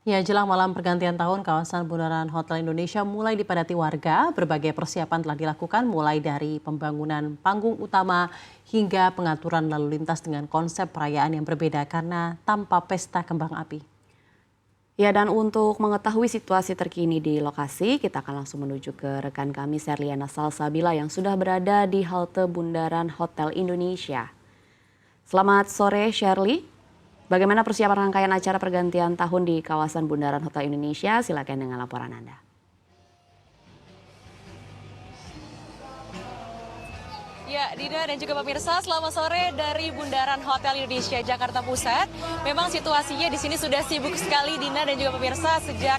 Ya, jelang malam pergantian tahun, kawasan Bundaran Hotel Indonesia mulai dipadati warga. Berbagai persiapan telah dilakukan mulai dari pembangunan panggung utama hingga pengaturan lalu lintas dengan konsep perayaan yang berbeda karena tanpa pesta kembang api. Ya, dan untuk mengetahui situasi terkini di lokasi, kita akan langsung menuju ke rekan kami Serliana Salsabila yang sudah berada di halte Bundaran Hotel Indonesia. Selamat sore Shirley. Bagaimana persiapan rangkaian acara pergantian tahun di kawasan Bundaran Hotel Indonesia? Silakan dengan laporan Anda. Ya, Dina dan juga pemirsa, selamat sore dari Bundaran Hotel Indonesia Jakarta Pusat. Memang situasinya di sini sudah sibuk sekali, Dina dan juga pemirsa, sejak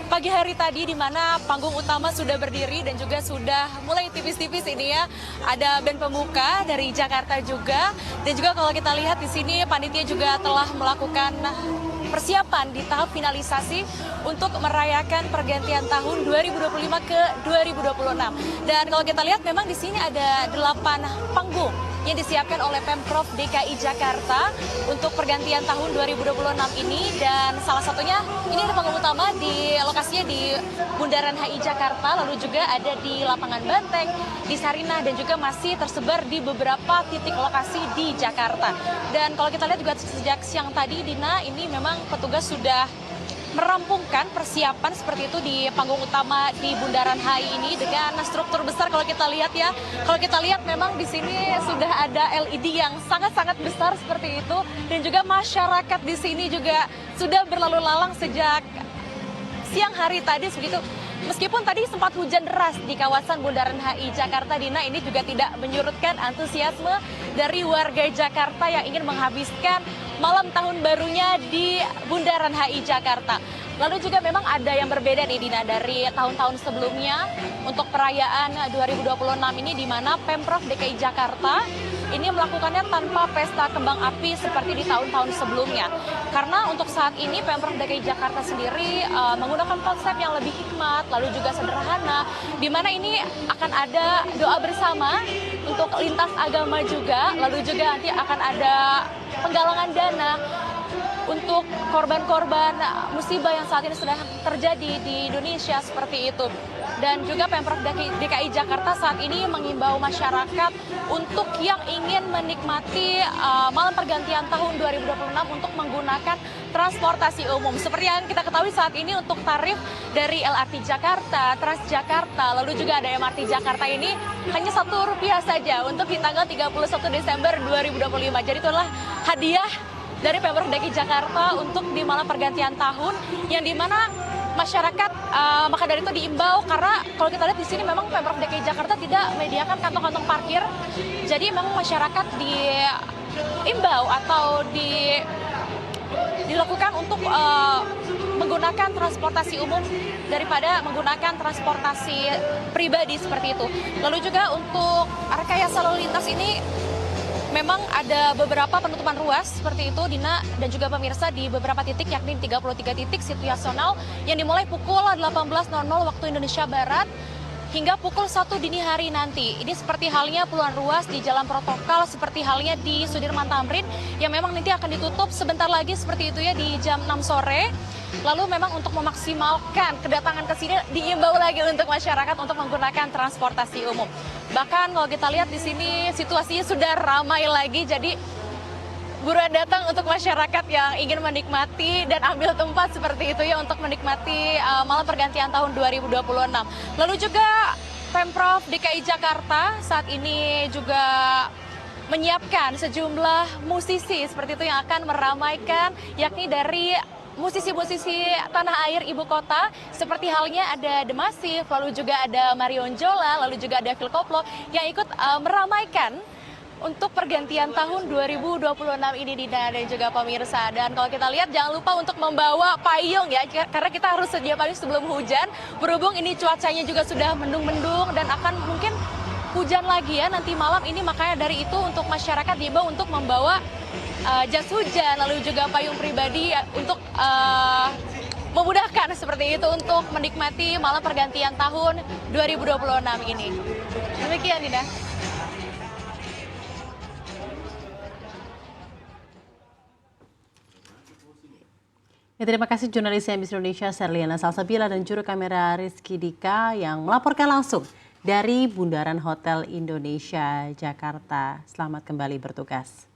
pagi hari tadi, di mana panggung utama sudah berdiri dan juga sudah mulai tipis-tipis ini ya. Ada band pembuka dari Jakarta juga, dan juga kalau kita lihat di sini panitia juga telah melakukan persiapan di tahap finalisasi untuk merayakan pergantian tahun 2025 ke 2026. Dan kalau kita lihat memang di sini ada 8 panggung yang disiapkan oleh Pemprov DKI Jakarta untuk pergantian tahun 2026 ini, dan salah satunya ini ada panggung utama di lokasinya di Bundaran HI Jakarta, lalu juga ada di Lapangan Banteng, di Sarinah, dan juga masih tersebar di beberapa titik lokasi di Jakarta. Dan kalau kita lihat juga sejak siang tadi, Dina, ini memang petugas sudah merampungkan persiapan seperti itu di panggung utama di Bundaran HI ini dengan struktur besar. Kalau kita lihat ya, kalau kita lihat memang di sini sudah ada LED yang sangat-sangat besar seperti itu, dan juga masyarakat di sini juga sudah berlalu lalang sejak siang hari tadi begitu. Meskipun tadi sempat hujan deras di kawasan Bundaran HI Jakarta, Dina, ini juga tidak menyurutkan antusiasme dari warga Jakarta yang ingin menghabiskan malam tahun barunya di Bundaran HI Jakarta. Lalu juga memang ada yang berbeda nih, Dina, dari tahun-tahun sebelumnya untuk perayaan 2026 ini, di mana Pemprov DKI Jakarta ini melakukannya tanpa pesta kembang api seperti di tahun-tahun sebelumnya. Karena untuk saat ini Pemprov DKI Jakarta sendiri menggunakan konsep yang lebih hikmat, lalu juga sederhana, di mana ini akan ada doa bersama untuk lintas agama juga, lalu juga nanti akan ada penggalangan dana untuk korban-korban musibah yang saat ini sedang terjadi di Indonesia seperti itu. Dan juga Pemprov DKI Jakarta saat ini mengimbau masyarakat untuk yang ingin menikmati malam pergantian tahun 2026 untuk menggunakan transportasi umum. Seperti yang kita ketahui saat ini untuk tarif dari LRT Jakarta, Transjakarta, lalu juga ada MRT Jakarta ini hanya Rp1 saja untuk di tanggal 31 Desember 2025. Jadi itulah hadiah dari Pemprov DKI Jakarta untuk di malam pergantian tahun, yang dimana masyarakat maka dari itu diimbau, karena kalau kita lihat di sini memang Pemprov DKI Jakarta tidak menyediakan kantong-kantong parkir. Jadi memang masyarakat diimbau atau dilakukan untuk menggunakan transportasi umum daripada menggunakan transportasi pribadi seperti itu. Lalu juga untuk rekayasa lalu lintas ini memang ada beberapa penutupan ruas seperti itu, Dina dan juga pemirsa, di beberapa titik, yakni 33 titik situasional yang dimulai pukul 18.00 waktu Indonesia Barat hingga pukul 1 dini hari nanti. Ini seperti halnya puluhan ruas di Jalan Protokol, seperti halnya di Sudirman Tamrin yang memang nanti akan ditutup sebentar lagi seperti itu ya, di jam 6 sore. Lalu memang untuk memaksimalkan kedatangan ke sini diimbau lagi untuk masyarakat untuk menggunakan transportasi umum. Bahkan kalau kita lihat di sini situasinya sudah ramai lagi, jadi buruan datang untuk masyarakat yang ingin menikmati dan ambil tempat seperti itu ya untuk menikmati malam pergantian tahun 2026. Lalu juga Pemprov DKI Jakarta saat ini juga menyiapkan sejumlah musisi seperti itu yang akan meramaikan, yakni dari musisi-musisi tanah air ibu kota, seperti halnya ada The Massive, lalu juga ada Marion Jola, lalu juga ada Phil Koplo yang ikut meramaikan untuk pergantian tahun 2026 ini, Dina dan juga pemirsa. Dan kalau kita lihat jangan lupa untuk membawa payung ya, karena kita harus sedia payung sebelum hujan. Berhubung ini cuacanya juga sudah mendung-mendung dan akan mungkin hujan lagi ya nanti malam ini, makanya dari itu untuk masyarakat diimbau untuk membawa jas hujan, lalu juga payung pribadi untuk memudahkan seperti itu untuk menikmati malam pergantian tahun 2026 ini. Demikian, Dina. Ya, terima kasih jurnalis CNBC Indonesia Serliana Salsabila dan juru kamera Rizky Dika yang melaporkan langsung dari Bundaran Hotel Indonesia, Jakarta. Selamat kembali bertugas.